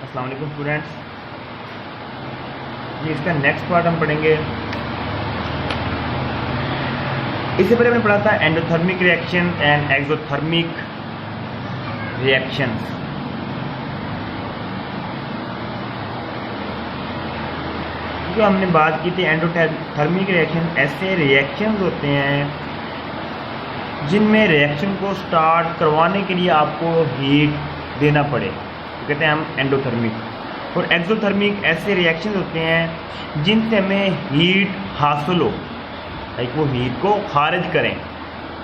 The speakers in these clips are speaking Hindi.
अस्सलाम वालेकुम स्टूडेंट्स। ये इसका नेक्स्ट पार्ट हम पढ़ेंगे। इससे पहले हमने पढ़ा था endothermic reaction and exothermic reactions. जो हमने बात की थी, एंडोथर्मिक रिएक्शन ऐसे रिएक्शंस होते हैं जिनमें रिएक्शन को स्टार्ट करवाने के लिए आपको हीट देना पड़े, तो कहते हैं हम एंडोथर्मिक। और एक्सोथर्मिक ऐसे रिएक्शंस होते हैं जिनसे हमें हीट हासिल हो, लाइक वो हीट को खारिज करें।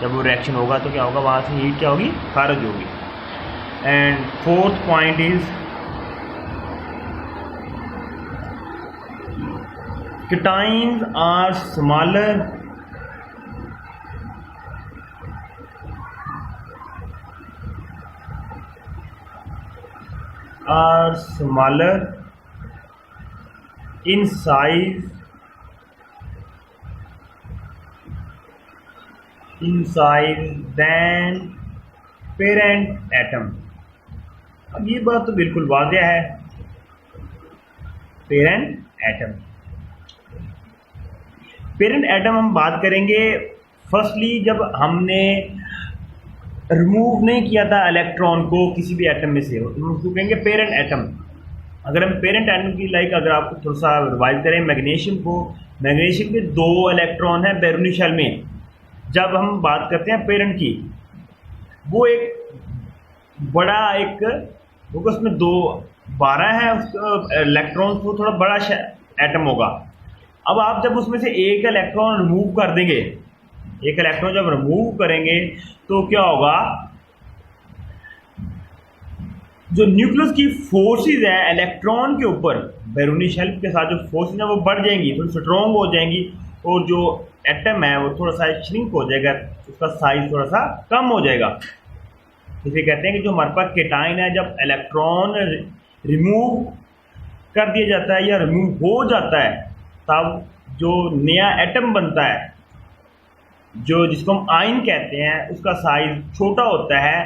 जब वो रिएक्शन होगा तो क्या होगा, वहाँ से हीट क्या होगी, खारिज होगी। And fourth point is cations are smaller in size than parent atom। अब ये बात तो बिल्कुल वाज़ेह है, पेरेंट एटम हम बात करेंगे फर्स्टली जब हमने रिमूव नहीं किया था इलेक्ट्रॉन को किसी भी एटम में से, उसको कहेंगे पेरेंट एटम। अगर हम पेरेंट एटम की अगर आपको थोड़ा सा रिवाइज करें मैग्नीशियम के 2 इलेक्ट्रॉन हैं बैरूनी शेल में। जब हम बात करते हैं पेरेंट की, वो एक बड़ा उसमें 12 है इलेक्ट्रॉन, वो थोड़ा बड़ा एटम होगा। अब आप जब उसमें से एक इलेक्ट्रॉन रिमूव कर देंगे, एक इलेक्ट्रॉन जब रिमूव करेंगे तो क्या होगा, जो न्यूक्लियस की फोर्सेस हैं इलेक्ट्रॉन के ऊपर, बैरूनी शेल के साथ जो फोर्सेस हैं वो बढ़ जाएंगी, थोड़ी स्ट्रॉन्ग हो जाएंगी, और जो एटम है वो थोड़ा सा श्रिंक हो जाएगा, उसका साइज थोड़ा सा कम हो जाएगा। इसे कहते हैं कि जो हमारे पास केटाइन है, जब इलेक्ट्रॉन रिमूव कर दिया जाता है या रिमूव हो जाता है, तब जो नया एटम बनता है, जो जिसको हम आयन कहते हैं, उसका साइज छोटा होता है।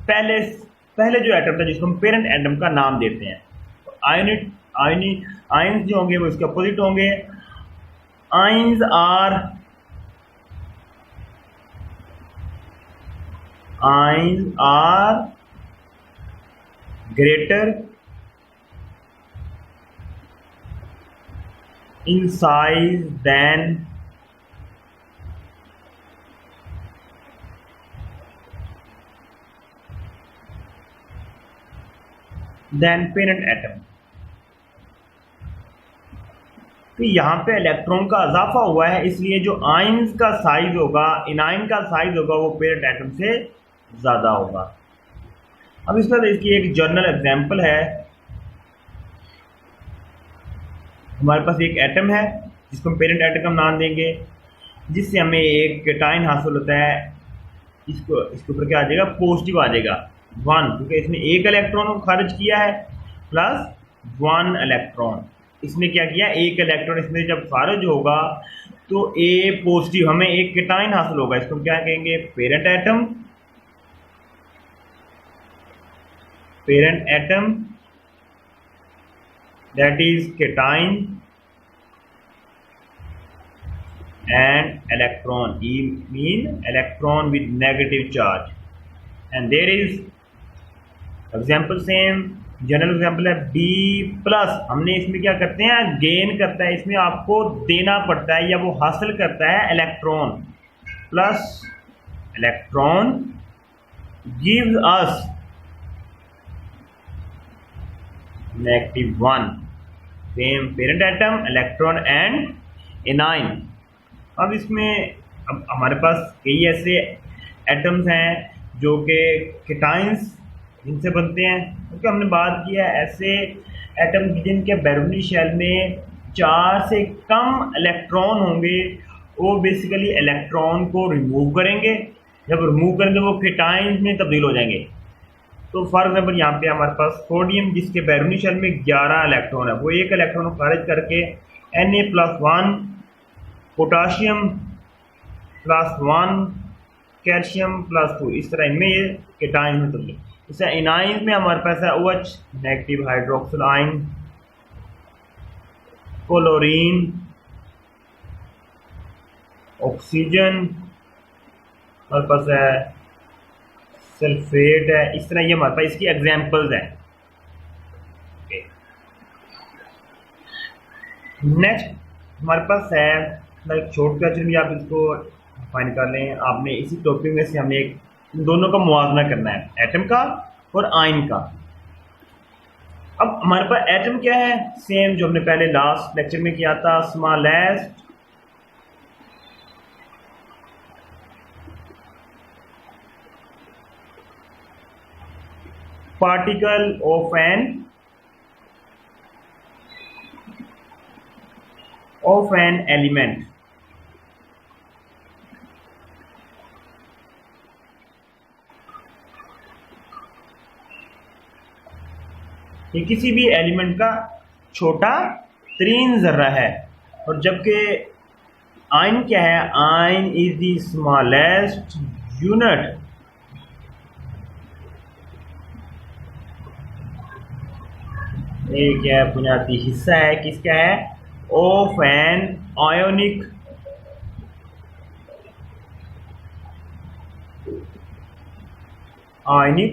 पहले जो एटम था जिसको हम पेरेंट एटम का नाम देते हैं। आयन जो होंगे वो इसके अपोजिट होंगे। Ions are greater in size than parent atom। तो यहाँ पे इलेक्ट्रॉन का इजाफा हुआ है, इसलिए जो आयंस का साइज होगा, इनाइन का साइज होगा, वो पेरेंट एटम से ज़्यादा होगा। अब इसका इसकी एक जनरल एग्जांपल है। हमारे पास एक एटम है जिसको हम पेरेंट एटम का नाम देंगे, जिससे हमें एक केटाइन हासिल होता है। इसके ऊपर क्या आ जाएगा, पॉजिटिव आ जाएगा 1, क्योंकि इसने एक इलेक्ट्रॉन को खारिज किया है, प्लस 1 इलेक्ट्रॉन। इसने क्या किया, एक इलेक्ट्रॉन इसमें जब खारिज होगा तो ए पॉजिटिव, हमें एक केटाइन हासिल होगा। इसको क्या कहेंगे, parent atom that is cation and electron। E mean electron with negative charge, and there is example same general example है B+। हमने इसमें क्या करते हैं, गेन करता है, इसमें आपको देना पड़ता है या वो हासिल करता है electron, plus electron gives us -1। Same parent atom, electron and A9. अब इसमें हमारे पास कई ऐसे एटम्स हैं जो कि केटाइंस जिनसे बनते हैं, क्योंकि हमने बात किया ऐसे एटम जिनके बैरूनी शेल में 4 से कम इलेक्ट्रॉन होंगे, वो बेसिकली इलेक्ट्रॉन को रिमूव करेंगे। जब रिमूव करेंगे वो केटाइंस में तब्दील हो जाएंगे। तो फॉर एग्जाम्पल यहाँ पे हमारे पास सोडियम, जिसके बैरूनी शेल में 11 इलेक्ट्रॉन है, वो एक इलेक्ट्रॉन को खारिज करके Na+1, पोटाशियम +1, कैल्शियम +2, इस तरह इनमें ये केटाइन में तब्दील। जैसे इनाइन में हमारे पास है OH negative hydroxyl ion, chlorine, oxygen, हमारे पास है सल्फेट है। इस तरह ये हमारे पास इसकी एग्जाम्पल्स हैं। नेक्स्ट हमारे पास है लाइक शॉर्ट क्वेश्चन भी आप इसको फाइंड कर लें। आपने इसी टॉपिक में से हमने एक दोनों का मुआवजा करना है, एटम का और आयन का। अब हमारे पास एटम क्या है, सेम जो हमने पहले लास्ट लेक्चर में किया था, smallest particle of an element. ये किसी भी एलिमेंट का छोटा तरीन जर्रा है। और जबकि आयन क्या है, ion is the smallest unit ये क्या है, बुनियादी हिस्सा है किसका है, of an ionic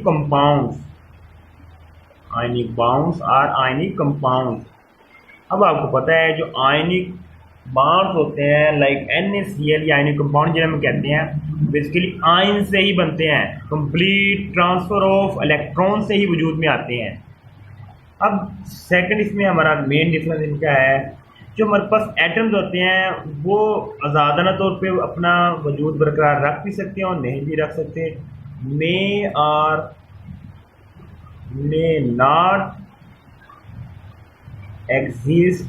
compound, ionic bonds और आयनिक कंपाउंड। अब आपको पता है जो आयनिक बाउंड्स होते हैं लाइक NaCl या आयनिक कंपाउंड जिन्हें हम कहते हैं, बेसिकली आयन से ही बनते हैं, कंप्लीट ट्रांसफर ऑफ इलेक्ट्रॉन से ही वजूद में आते हैं। अब सेकंड इसमें हमारा मेन डिफरेंस इनका है, जो हमारे पास एटम्स होते हैं वो आज़ादाना तौर पे अपना वजूद बरकरार रख भी सकते हैं और नहीं भी रख सकते, मे और may not exist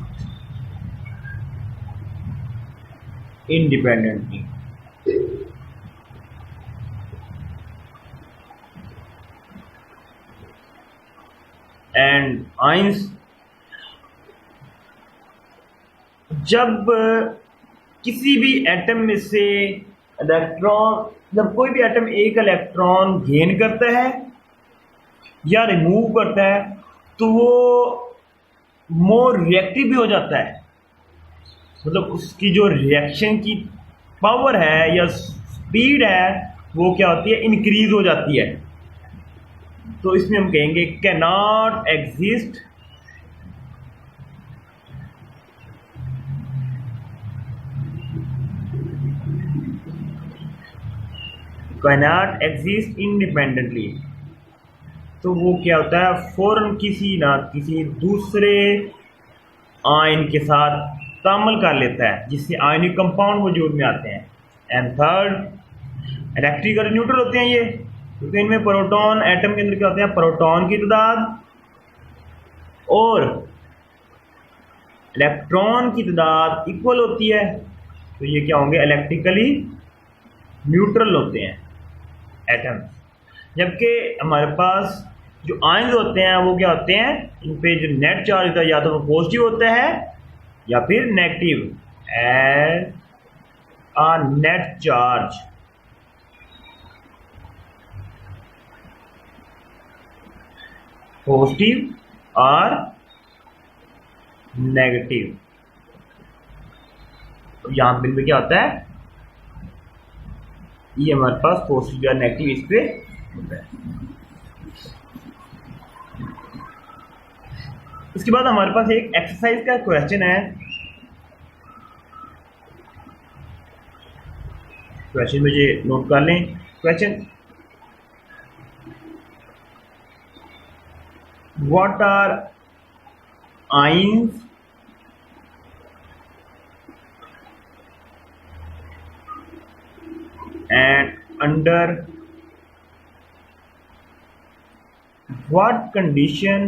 independently. And ions जब किसी भी एटम में से इलेक्ट्रॉन, जब कोई भी एटम एक इलेक्ट्रॉन गेन करता है या रिमूव करता है तो वो मोर रिएक्टिव भी हो जाता है, मतलब उसकी जो रिएक्शन की पावर है या स्पीड है वो क्या होती है, इंक्रीज हो जाती है। तो इसमें हम कहेंगे कैन नॉट एग्जिस्ट इंडिपेंडेंटली। तो वो क्या होता है, फौरन किसी ना किसी दूसरे आयन के साथ तामल कर लेता है जिससे आयनिक कंपाउंड वजूद में आते हैं। एंड थर्ड इलेक्ट्रिक और न्यूट्रल होते हैं ये, क्योंकि इनमें प्रोटॉन, एटम के अंदर क्या होते हैं, प्रोटॉन की तादाद और इलेक्ट्रॉन की तादाद इक्वल होती है, तो ये क्या होंगे, इलेक्ट्रिकली न्यूट्रल होते हैं एटम्स। जबकि हमारे पास जो आयंस होते हैं वो क्या होते हैं, इन पे जो नेट चार्ज होता है या तो वो पॉजिटिव होता है या फिर negative, as a net charge. Positive और नेगेटिव। तो यहां बिल में क्या होता है, ये हमारे पास पॉजिटिव या नेगेटिव इस पे होता है। इसके बाद हमारे पास एक एक्सरसाइज का क्वेश्चन है। क्वेश्चन मुझे नोट कर लें। Question, what are ions and under what condition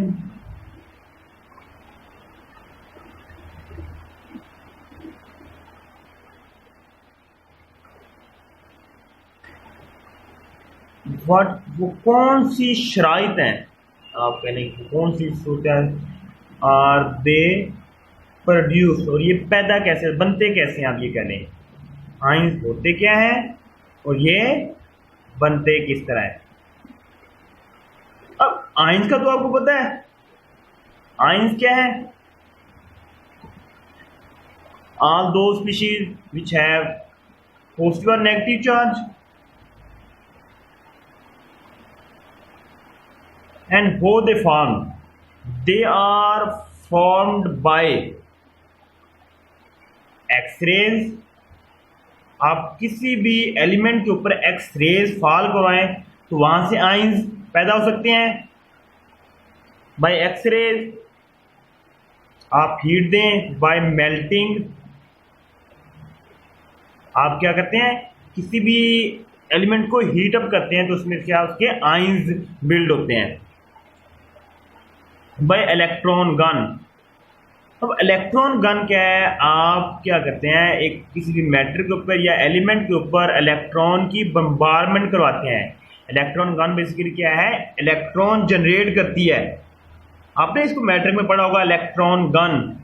वो कौन सी शराइत हैं, आप कह लेंगे कौन सी सूरत आर दे प्रोड्यूस, और ये पैदा कैसे, बनते कैसे हैं, आप ये कह लें आयंस होते क्या हैं और ये बनते किस तरह है। आइंस का तो आपको पता है, आइंस क्या है? ऑल दो स्पीशीज विच हैव पॉजिटिव और negative charge and how they formed. They are formed by X-rays. आप किसी भी एलिमेंट के ऊपर एक्स-रेज फॉल करवाएं तो वहां से आइंस पैदा हो सकते हैं बाय एक्स-रेज। आप हीट दें बाय मेल्टिंग। आप क्या करते हैं, किसी भी एलिमेंट को हीट अप करते हैं तो उसमें क्या उसके आइंस बिल्ड होते हैं बाय इलेक्ट्रॉन गन। अब इलेक्ट्रॉन गन क्या है, आप क्या करते हैं, एक किसी भी मैटर के ऊपर या एलिमेंट के ऊपर इलेक्ट्रॉन की बम्बारमेंट करवाते हैं। इलेक्ट्रॉन गन बेसिकली क्या है, इलेक्ट्रॉन जनरेट करती है। आपने इसको मैट्रिक में पढ़ा होगा, इलेक्ट्रॉन गन,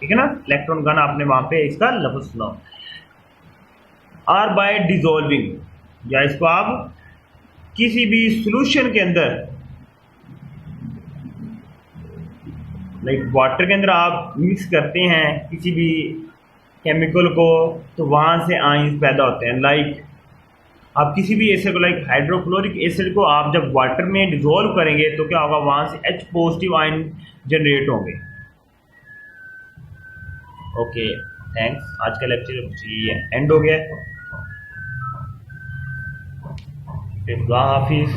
ठीक है ना। इलेक्ट्रॉन गन आपने वहां पे इसका लफ्ज सुना। आर बाय डिसॉल्विंग, या इसको आप किसी भी सॉल्यूशन के अंदर, लाइक वाटर के अंदर आप मिक्स करते हैं किसी भी केमिकल को तो वहां से आयंस पैदा होते हैं। लाइक आप किसी भी एसिड को, लाइक हाइड्रोक्लोरिक एसिड को आप जब वाटर में डिसॉल्व करेंगे तो क्या होगा, वहां से H पॉजिटिव आयन जनरेट होंगे। ओके थैंक्स, आज का लेक्चर एंड हो गया। हाफिज।